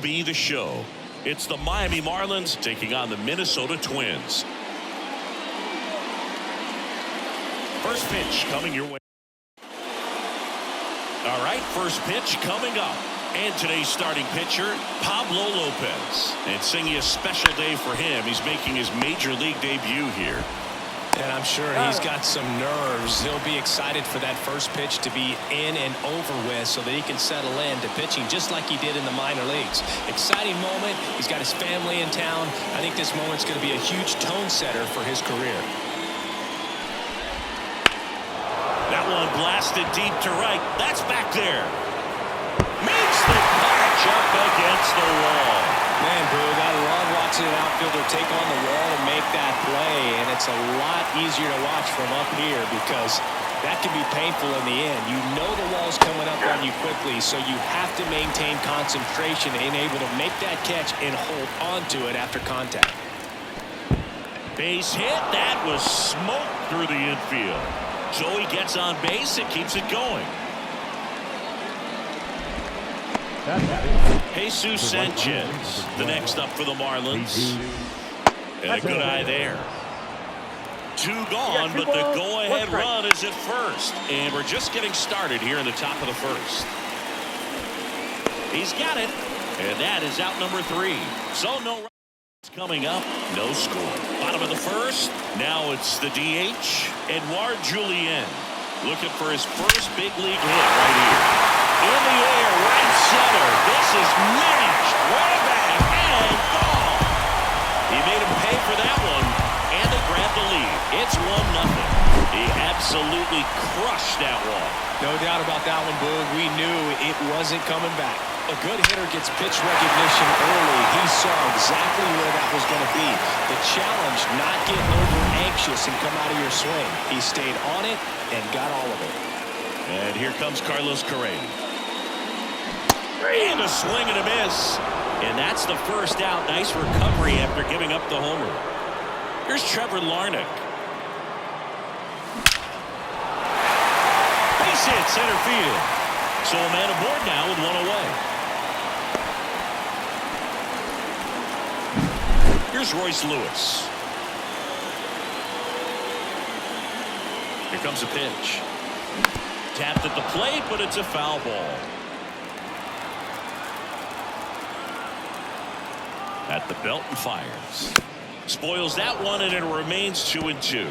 Be the show. It's the Miami Marlins taking on the Minnesota Twins. First pitch coming your way. All right, first pitch coming up. And today's starting pitcher, Pablo Lopez. And singing a special day for him. He's making his major league debut here. And I'm sure he's got some nerves. He'll be excited for that first pitch to be in and over with so that he can settle in to pitching just like he did in the minor leagues. Exciting moment. He's got his family in town. I think this moment's going to be a huge tone setter for his career. That one blasted deep to right. That's back there. Makes the catch up against the wall. Man, Boog, I love watching an outfielder take on the wall and make that play, and it's a lot easier to watch from up here because that can be painful in the end. You know the wall's coming up on you quickly, so you have to maintain concentration and able to make that catch and hold on to it after contact. Base hit. That was smoked through the infield. So he gets on base and keeps it going. Jesus Sanchez, the next up for the Marlins. And a good eye there. Two gone, but the go-ahead run is at first. And we're just getting started here in the top of the first. He's got it. And that is out number 3. So no runs coming up. No score. Bottom of the first. Now it's the DH. Edouard Julien looking for his first big league hit right here. In the air, right center. This is mashed. Way back and gone. He made him pay for that one, and they grabbed the lead. It's 1-0. He absolutely crushed that one. No doubt about that one, Boog. We knew it wasn't coming back. A good hitter gets pitch recognition early. He saw exactly where that was going to be. The challenge, not getting over anxious and come out of your swing. He stayed on it and got all of it. And here comes Carlos Correa. And a swing and a miss. And that's the first out. Nice recovery after giving up the homer. Here's Trevor Larnach. Base hit center field. So a man aboard now with one away. Here's Royce Lewis. Here comes a pitch. Tapped at the plate, but it's a foul ball. At the belt and fires. Spoils that one, and it remains 2-2.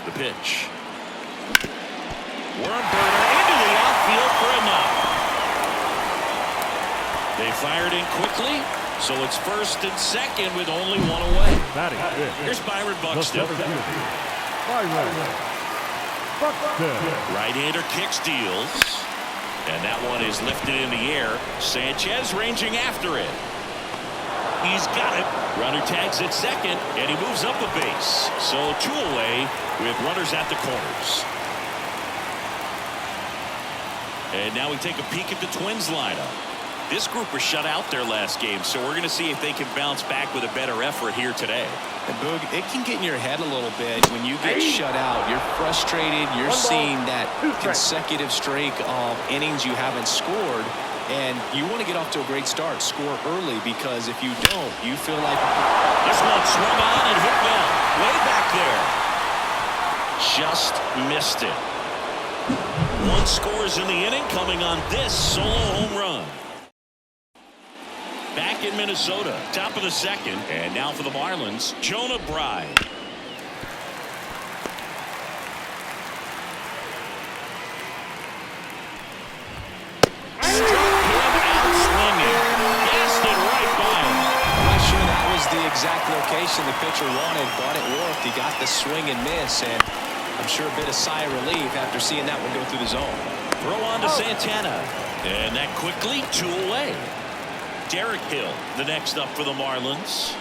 The pitch. Worm burner into the outfield for a knock. They fired in quickly, so it's first and second with only one away. Here's Byron Buxton. Right-hander kicks, deals. And that one is lifted in the air. Sanchez ranging after it. He's got it. Runner tags at second, and he moves up a base. So 2 away with runners at the corners. And now we take a peek at the Twins lineup. This group was shut out their last game, so we're going to see if they can bounce back with a better effort here today. And Boog, it can get in your head a little bit when you get shut out. You're frustrated. You're seeing that consecutive streak of innings you haven't scored, and you want to get off to a great start, score early, because if you don't, you feel like this one swung on and hit well, way back there. Just missed it. 1 scores in the inning, coming on this solo home run. Back in Minnesota, top of the second, and now for the Marlins, Jonah Bride. Struck him out swinging. Blasted right by him. I'm not sure that was the exact location the pitcher wanted, but it worked. He got the swing and miss, and I'm sure a bit of sigh of relief after seeing that one go through the zone. Throw on to Santana, and that quickly 2 away. Derek Hill, the next up for the Marlins.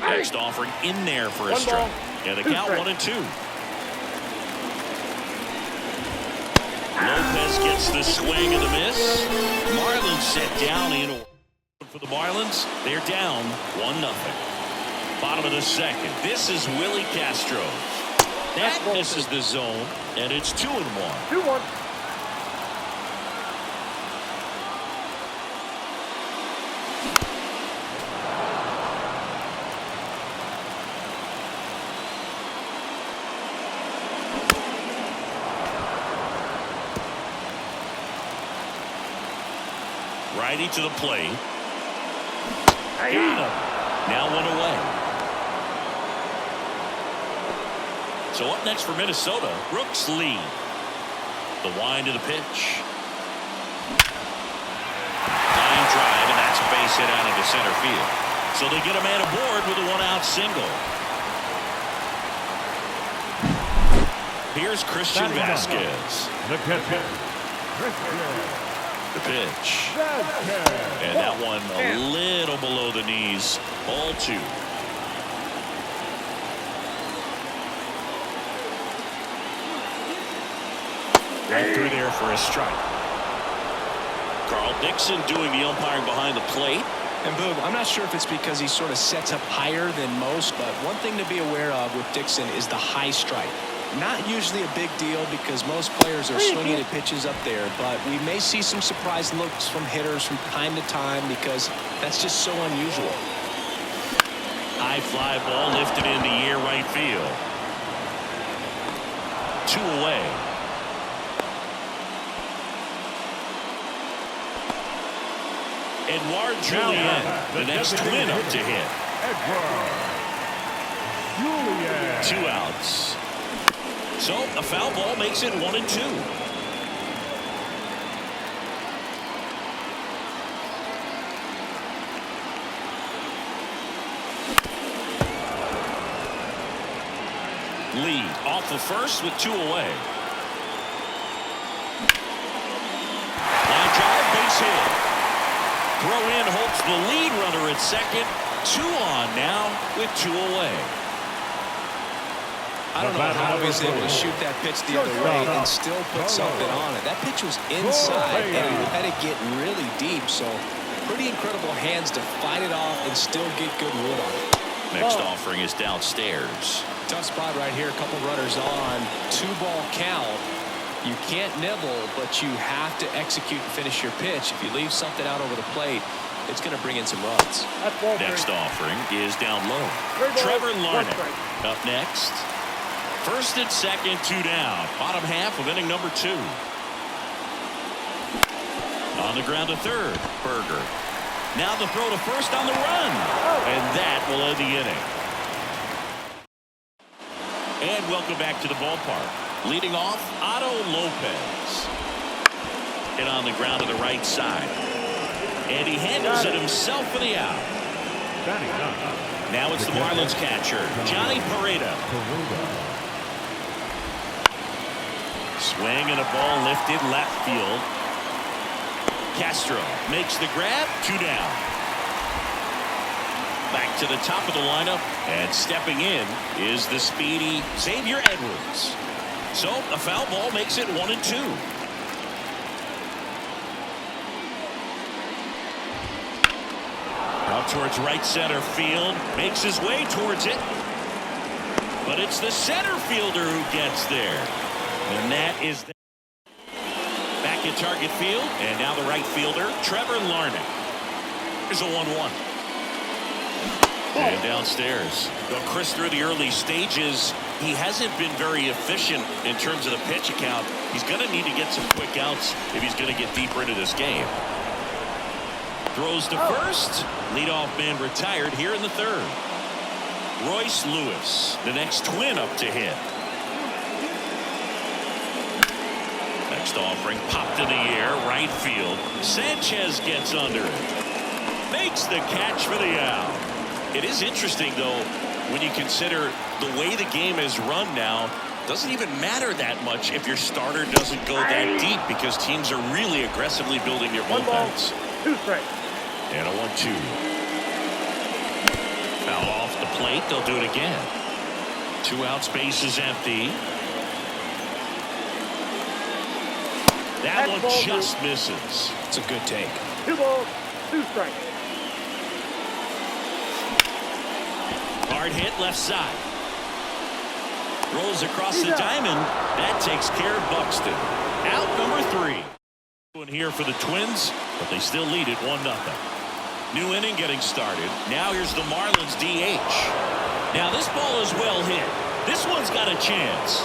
Next offering in there for a strike. And the count 1-2. Lopez gets the swing and the miss. Marlins set down in for the Marlins. They're down 1-0. Bottom of the second. This is Willie Castro. That misses the zone, and it's 2-1. 2-1. Righty to the plate. Got him. Now 1 away. So up next for Minnesota, Brooks Lee. The wind of the pitch. Line drive, and that's a base hit out into center field. So they get a man aboard with a 1-out single. Here's Christian Vasquez. The pitch. And that one a little below the knees. Ball 2. Right through there for a strike. Carl Dixon doing the umpiring behind the plate. And boom, I'm not sure if it's because he sort of sets up higher than most, but one thing to be aware of with Dixon is the high strike. Not usually a big deal because most players are swinging at pitches up there, but we may see some surprise looks from hitters from time to time because that's just so unusual. High fly ball lifted in the air, right field. 2 away. Edouard Julien, the next twin up to hit. 2 outs. So a foul ball makes it 1-2. Lead off the first with 2 away. Line drive, base hit. Throw in hopes the lead runner at second. 2 on now with 2 away. I don't know how he was able to shoot that pitch the other way and still put something on it. That pitch was inside and he had to get really deep. So pretty incredible hands to fight it off and still get good wood on it. Next offering is downstairs. Tough spot right here. A couple runners on. 2-ball count. You can't nibble, but you have to execute and finish your pitch. If you leave something out over the plate, it's going to bring in some runs. Next offering is down low. Trevor Larnach up next. First and second, 2 down. Bottom half of inning number 2. On the ground to third, Berger. Now the throw to first on the run. And that will end the inning. And welcome back to the ballpark. Leading off, Otto Lopez. Hit on the ground to the right side. And he handles it himself for the out. Now it's the Marlins catcher, Johnny Pareda. Swing and a ball lifted left field. Castro makes the grab. 2 down. Back to the top of the lineup. And stepping in is the speedy Xavier Edwards. So a foul ball makes it 1-2. Out towards right center field. Makes his way towards it. But it's the center fielder who gets there. And that is back in target field. And now the right fielder, Trevor Larnach. Here's a 1-1. And downstairs. Well, Chris, through the early stages, he hasn't been very efficient in terms of the pitch account. He's going to need to get some quick outs if he's going to get deeper into this game. Throws to first. Leadoff man retired here in the third. Royce Lewis, the next twin up to hit. Next offering popped in the air, right field. Sanchez gets under it. Makes the catch for the out. It is interesting, though, when you consider the way the game is run now. Doesn't even matter that much if your starter doesn't go that deep because teams are really aggressively building their bullpens. 2 strikes. And a 1-2. Foul off the plate. They'll do it again. 2 outs, base is empty. That one just misses. It's a good take. 2 balls, 2 strikes. Hard hit left side. Rolls across the diamond. That takes care of Buxton. Out number 3. Here for the Twins, but they still lead it 1-0. New inning getting started. Now here's the Marlins DH. Now this ball is well hit. This one's got a chance.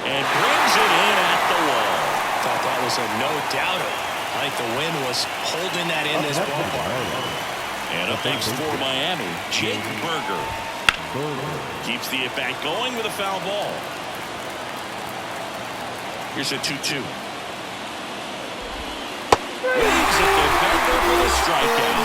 And brings it in at the wall. Thought that was a no-doubter. I think the wind was holding that in this ballpark. And up next for Miami, Jake Burger. Keeps the at-bat going with a foul ball. Here's a 2-2. Leaves the defender for the strikeout.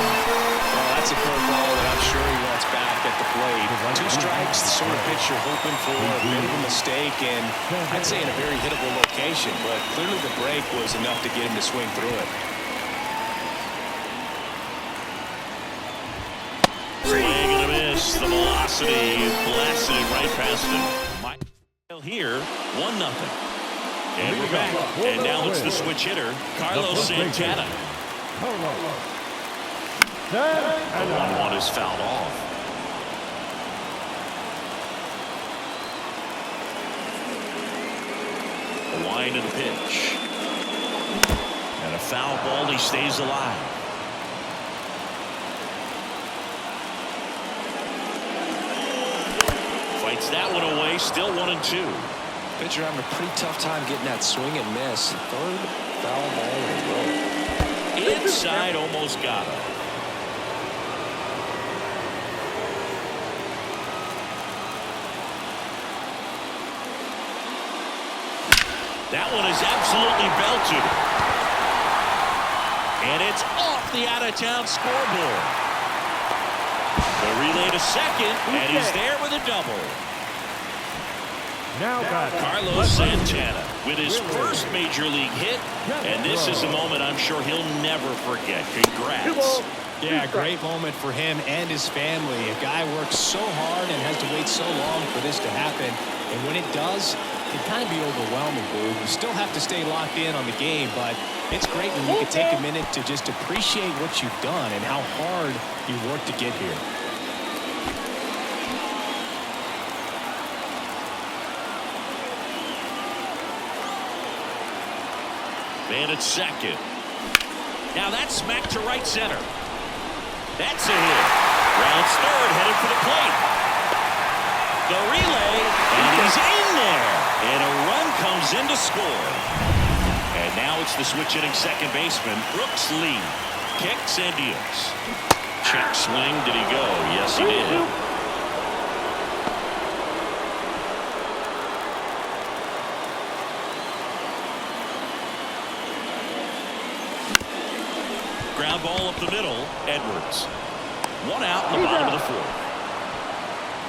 Well, that's a curveball that I'm sure he wants back at the plate. 2 strikes, the sort of pitch you're hoping for, a bit of a mistake, and I'd say in a very hittable location, but clearly the break was enough to get him to swing through it. Swing and a miss. The velocity blasted it right past him. Here, 1-0. And we're back. And now it's the switch hitter, Carlos Santana. The 1-1 is fouled off. A line and pitch. And a foul ball. He stays alive. Fights that one away. Still 1-2. Pitcher having a pretty tough time getting that swing and miss. 3rd foul ball in a row. Inside, almost got him. That one is absolutely belted. And it's off the out-of-town scoreboard. The relay to second, and he's there with a double. Now Carlos Santana with his first major league hit, and this is a moment I'm sure he'll never forget. Congrats. Yeah, great moment for him and his family. A guy works so hard and has to wait so long for this to happen, and when it does, it can kind of be overwhelming, Boo. You still have to stay locked in on the game, but it's great when you can take a minute to just appreciate what you've done and how hard you worked to get here. Man at second. Now that's smacked to right center. That's a hit. Rounds third, headed for the plate. The relay, and he's in there. And a run comes in to score. And now it's the switch hitting second baseman, Brooks Lee. Kicks and deals. Check swing. Did he go? Yes, he did. Ground ball up the middle. Edwards. 1 out in the bottom of the 4th.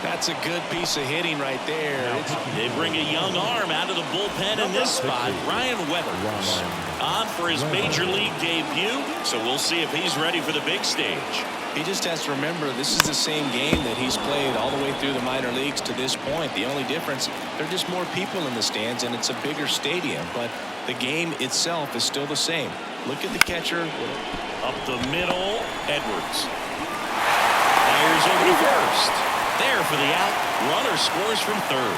That's a good piece of hitting right there. They bring a young arm out of the bullpen in this spot. Ryan Weathers on for his major league debut, so we'll see if he's ready for the big stage. He just has to remember this is the same game that he's played all the way through the minor leagues to this point. The only difference, there are just more people in the stands and it's a bigger stadium, but the game itself is still the same. Look at the catcher. Up the middle, Edwards. Fires over to first. There for the out. Runner scores from third.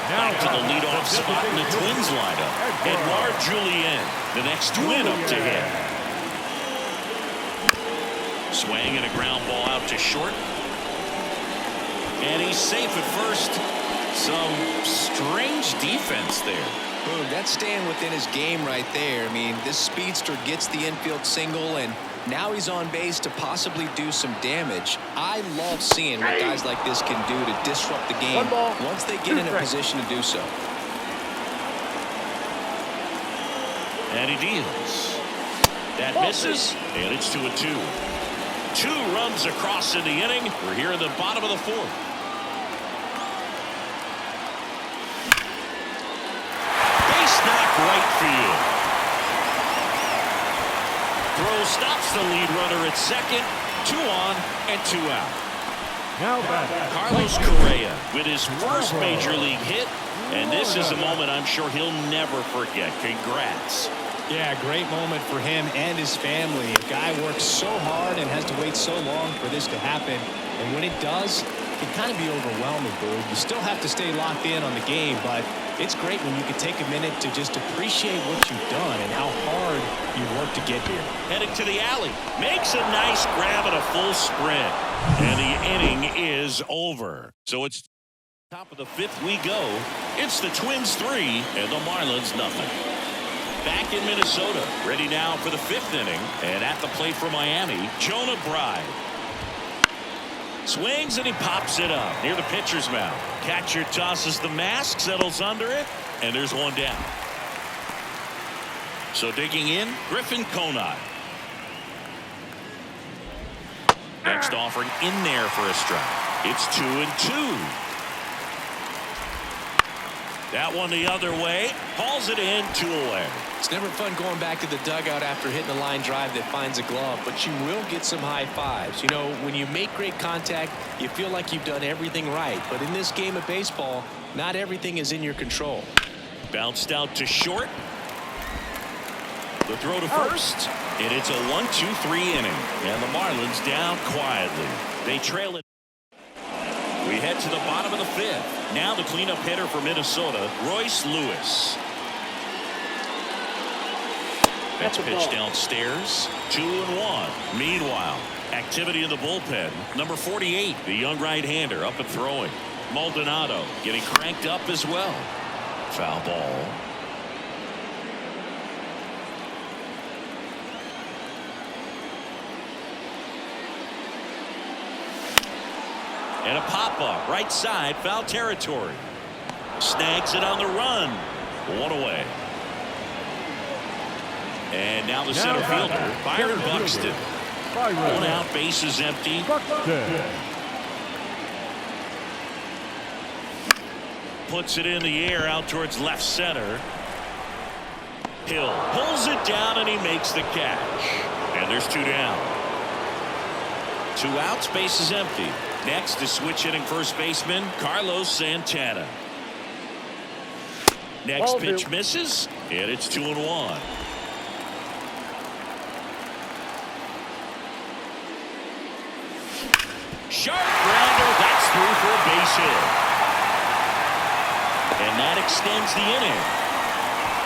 Back to the leadoff spot in the Twins lineup. Edouard Julien, the next Twin up to hit. Swing and a ground ball out to short. And he's safe at first. Some strange defense there. Boom, that's staying within his game right there. I mean, this speedster gets the infield single, and now he's on base to possibly do some damage. I love seeing what guys like this can do to disrupt the game once they get in a position to do so. And he deals. That misses, and it's 2-2. 2 runs across in the inning. We're here in the bottom of the 4th. Right field. Throw stops the lead runner at second. 2 on and 2 out. Now back. Carlos Correa with his first major league hit, and this is a moment I'm sure he'll never forget. Congrats. Yeah, great moment for him and his family. A guy works so hard and has to wait so long for this to happen, and when it does, can kind of be overwhelming, Boog. You still have to stay locked in on the game, but it's great when you can take a minute to just appreciate what you've done and how hard you've worked to get here. Heading to the alley. Makes a nice grab and a full sprint. And the inning is over. So it's top of the fifth we go. It's the Twins 3 and the Marlins nothing. Back in Minnesota. Ready now for the fifth inning. And at the plate for Miami, Jonah Bride. Swings and he pops it up near the pitcher's mound. Catcher tosses the mask, settles under it, and there's one down. So digging in, Griffin Conine. Next offering in there for a strike. It's 2-2. That one the other way. Hauls it in, 2 away. It's never fun going back to the dugout after hitting a line drive that finds a glove, but you will get some high fives. You know, when you make great contact, you feel like you've done everything right. But in this game of baseball, not everything is in your control. Bounced out to short. The throw to first. And it's a 1-2-3 inning. And the Marlins down quietly. They trail it. We head to the bottom of the fifth. Now the cleanup hitter for Minnesota, Royce Lewis. That's a pitch downstairs. 2-1. Meanwhile, activity in the bullpen. Number 48, the young right-hander, up and throwing. Maldonado getting cranked up as well. Foul ball. And a pop-up right side, foul territory. Snags it on the run. 1 away. And now the center fielder, Byron Buxton. 1 out, bases empty. Puts it in the air out towards left center. Hill pulls it down and he makes the catch. And there's 2 down. 2 outs, bases empty. Next is switch hitting first baseman Carlos Santana. Next pitch misses, and it's 2-1. Sharp grounder, that's through for a base hit. And that extends the inning.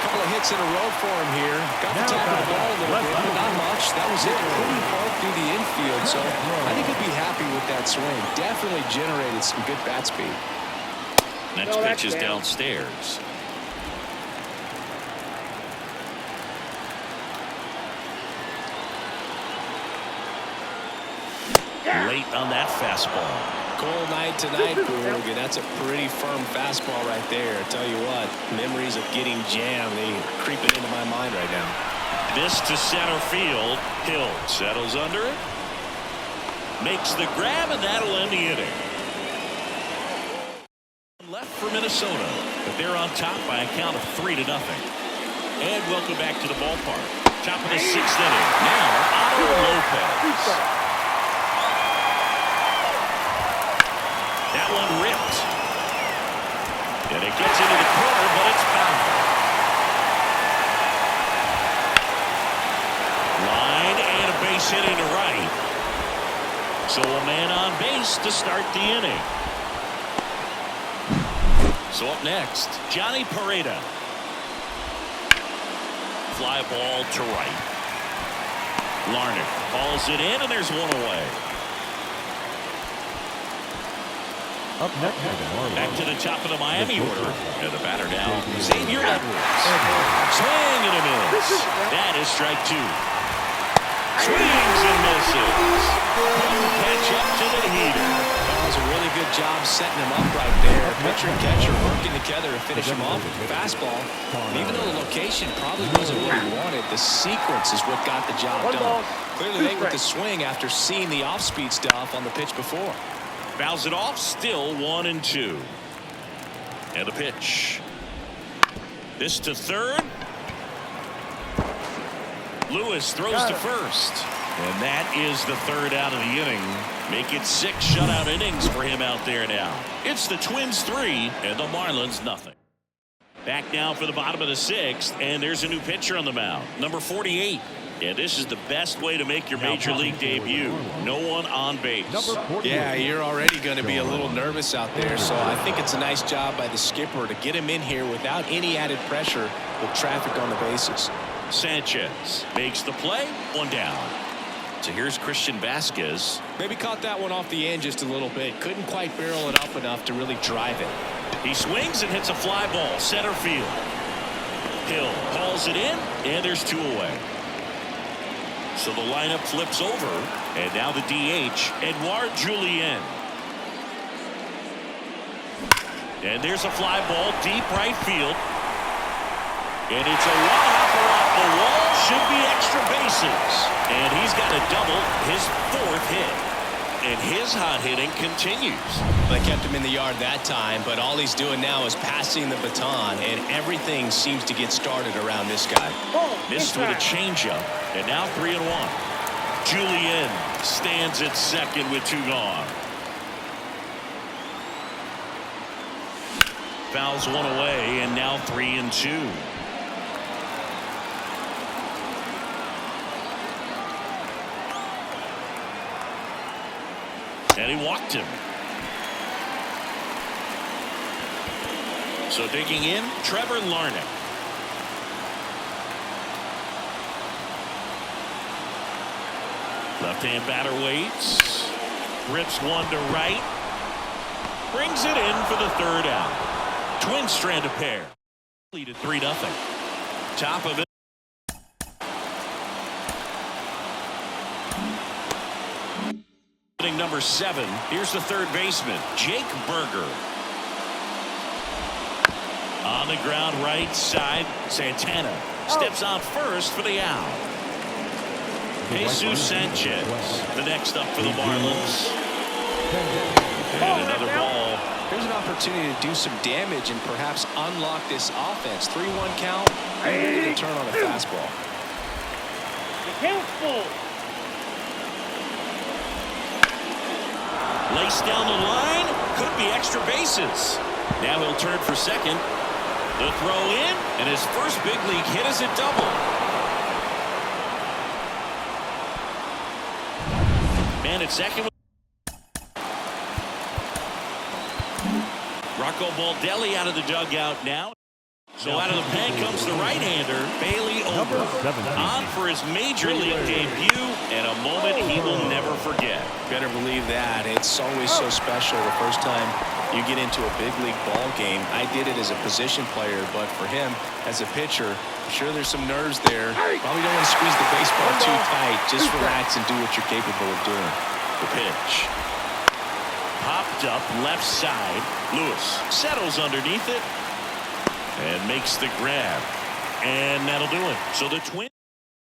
Couple of hits in a row for him here. Got the top of the ball a little bit, but not much. That was hit pretty far through the infield, so I think he'll be happy with that swing. Definitely generated some good bat speed. Next pitch is downstairs. Late on that fastball. Cold night tonight, Boog, and that's a pretty firm fastball right there. I tell you what, memories of getting jammed, they creeping into my mind right now. This to center field. Hill settles under it. Makes the grab, and that'll end the inning. Left for Minnesota, but they're on top by a count of 3-0. And welcome back to the ballpark. Top of the 6th inning. Now, Otto Lopez. That one ripped. And it gets into the corner, but it's foul. Line and a base hit into right. So a man on base to start the inning. So up next, Johnny Pareda. Fly ball to right. Larnach calls it in, and there's 1 away. Up next, back to the top of the Miami order. And the batter down, Xavier Edwards. Swing and a miss. That is strike 2. Swings and misses. Catch up to the heater. That was a really good job setting him up right there. Pitcher and catcher working together to finish him off with the fastball. And even though the location probably wasn't what he wanted, the sequence is what got the job done. Clearly late with the swing after seeing the off-speed stuff on the pitch before. Fouls it off, still 1-2. And the pitch. This to third. Lewis throws to first. And that is the 3rd out of the inning. Make it 6 shutout innings for him out there now. It's the Twins 3 and the Marlins nothing. Back now for the bottom of the 6th, and there's a new pitcher on the mound. Number 48, And this is the best way to make your major league debut. No one on base. Yeah, you're already going to be a little nervous out there, so I think it's a nice job by the skipper to get him in here without any added pressure with traffic on the bases. Sanchez makes the play. One down. So here's Christian Vasquez. Maybe caught that one off the end just a little bit. Couldn't quite barrel it up enough to really drive it. He swings and hits a fly ball center field. Hill hauls it in, and there's 2 away. So the lineup flips over, and now the DH, Edouard Julien. And there's a fly ball deep right field. And it's a one-hopper off the wall. Should be extra bases. And he's got a double, his 4th hit. And his hot hitting continues. They kept him in the yard that time, but all he's doing now is passing the baton, and everything seems to get started around this guy. Missed with a changeup, and now 3-1. Julien stands at second with 2 gone. Fouls 1 away, and now 3-2. And he walked him. So digging in, Trevor Larnach. Left-hand batter waits. Rips one to right. Brings it in for the 3rd out. Twins strand a pair. Lead at 3-0. Top of it. Number 7. Here's the 3rd baseman, Jake Berger. On the ground right side, Santana steps on first for the out. Jesus Sanchez, the next up for the Marlins. And another ball. Here's an opportunity to do some damage and perhaps unlock this offense. 3-1 count. Ready to turn on a fastball. The count's full. Laced down the line, could be extra bases. Now he'll turn for second. The throw in, and his first big league hit is a double. Man at second. Rocco Baldelli out of the dugout now. So out of the pen comes the right-hander, Bailey Ober, on for his major league debut, and a moment he will never forget. Better believe that. It's always so special the first time you get into a big league ball game. I did it as a position player, but for him as a pitcher, I'm sure there's some nerves there. Probably don't want to squeeze the baseball too tight. Just relax and do what you're capable of doing. The pitch. Popped up left side. Lewis settles underneath it and makes the grab. And that'll do it. So the Twins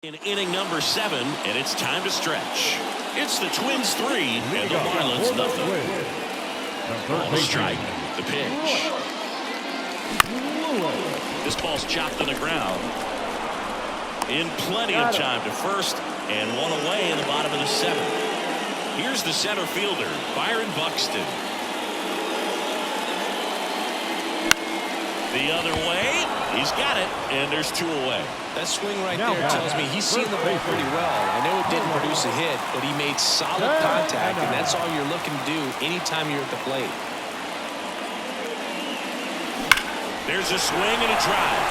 in inning number 7, and it's time to stretch. It's the Twins 3 and the Marlins nothing. On the strike. The pitch. This ball's chopped on the ground. In plenty of time to first, and 1 away in the bottom of the 7th. Here's the center fielder, Byron Buxton. The other way, he's got it, and there's 2 away. That swing right there tells me he's seen the ball pretty well. I know it didn't produce a hit, but he made solid contact, and that's all you're looking to do anytime you're at the plate. There's a swing and a drive.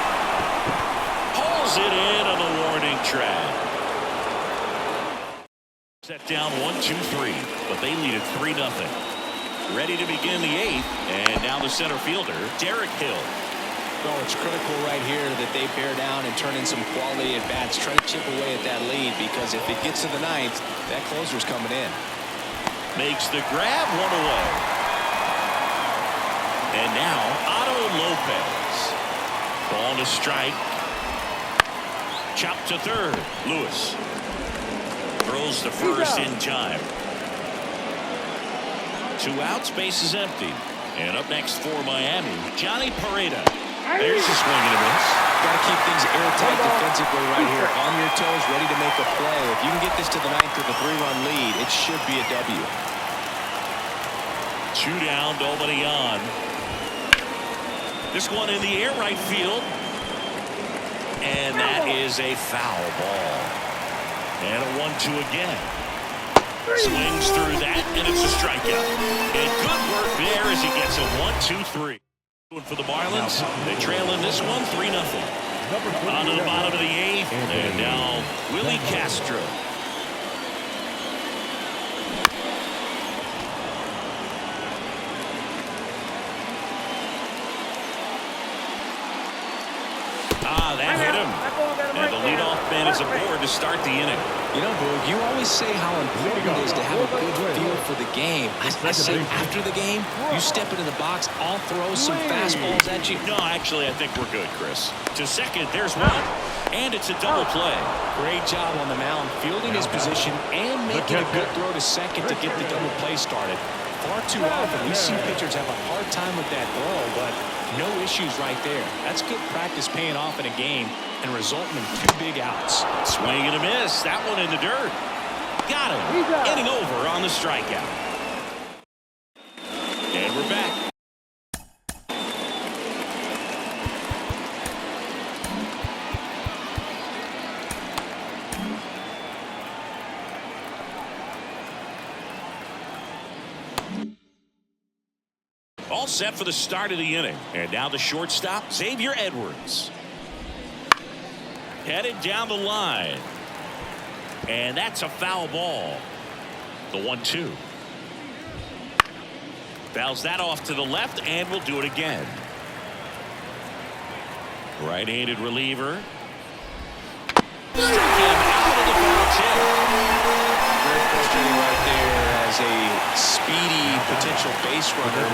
Pulls it in on the warning track. Set down 1-2-3, but they lead it 3-0. Ready to begin the 8th, and now the center fielder, Derek Hill. Oh, it's critical right here that they bear down and turn in some quality at bats. Try to chip away at that lead, because if it gets to the 9th, that closer's coming in. Makes the grab, 1 away. And now Otto Lopez. Ball to strike. Chop to third. Lewis throws to first in time. 2 outs, base is empty. And up next for Miami, Johnny Pareda. There's a swing and a miss. Got to keep things airtight defensively right here. On your toes, ready to make a play. If you can get this to the 9th with a 3-run lead, it should be a W. 2 down, nobody on. This one in the air right field. And that is a foul ball. And a 1-2 again. Swings through that, and it's a strikeout. And good work there as he gets a 1-2-3. For the Marlins, they trail in this one 3-0. On to the bottom of the 8th, and now Willie Castro. That hit him. And the leadoff man is aboard to start the inning. You know, Boog, you always say how important it is to have a good feel for the game. I say after the game, you step into the box, I'll throw some fastballs at you. No, actually, I think we're good, Chris. To second, there's one. And it's a double play. Great job on the mound, fielding his position and making a good throw to second to get the double play started. Far too often, we see pitchers have a hard time with that throw, but no issues right there. That's good practice paying off in a game and resulting in 2 big outs. Swing and a miss. That one in the dirt. Got him. Inning over on the strikeout. And we're back. All set for the start of the inning. And now the shortstop, Xavier Edwards. Headed down the line. And that's a foul ball. The 1-2. Fouls that off to the left, and we'll do it again. Right-handed reliever. Struck him out of the foul tip. Very frustrating right there as a speedy potential base runner.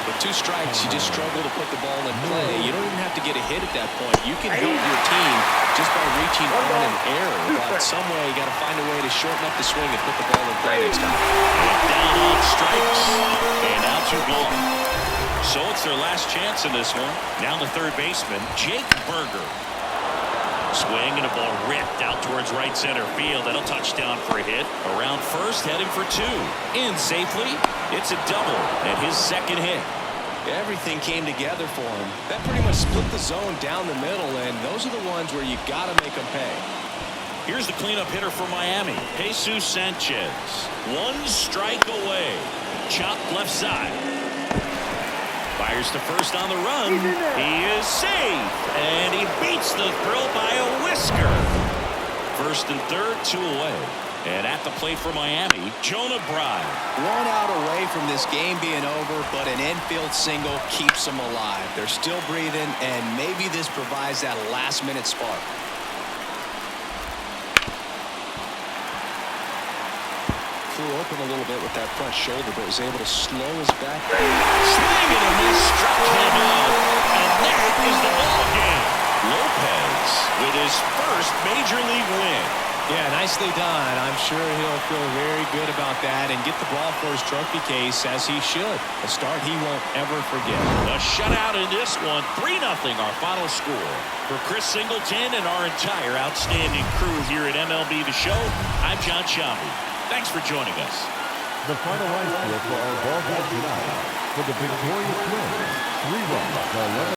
With 2 strikes, you just struggle to put the ball in play. You don't even have to get a hit at that point. You can help your team just by reaching on an error. But some way, you got to find a way to shorten up the swing and put the ball in play next time. Down on strikes. And now 2 gone. So it's their last chance in this one. Now the third baseman, Jake Berger. Swing and a ball ripped out towards right center field. That'll touch down for a hit. Around first, heading for 2. In safely. It's a double and his second hit. Everything came together for him. That pretty much split the zone down the middle, and those are the ones where you got to make them pay. Here's the cleanup hitter for Miami, Jesus Sanchez. 1 strike away. Chopped left side. Fires to first on the run. He is safe. And he beats the throw by a whisker. First and third, 2 away. And at the plate for Miami, Jonah Bride. 1 out away from this game being over, but an infield single keeps them alive. They're still breathing, and maybe this provides that last-minute spark. Flew open a little bit with that front shoulder, but was able to slow his back. Swing and a miss, struck him out, and that is the ball game. Lopez with his first major league win. Yeah, nicely done. I'm sure he'll feel very good about that and get the ball for his trophy case, as he should. A start he won't ever forget. A shutout in this one, 3-0 our final score. For Chris Singleton and our entire outstanding crew here at MLB The Show, I'm John Shambi. Thanks for joining us. The final line score for our ball game tonight for the victorious Twins. 3 runs.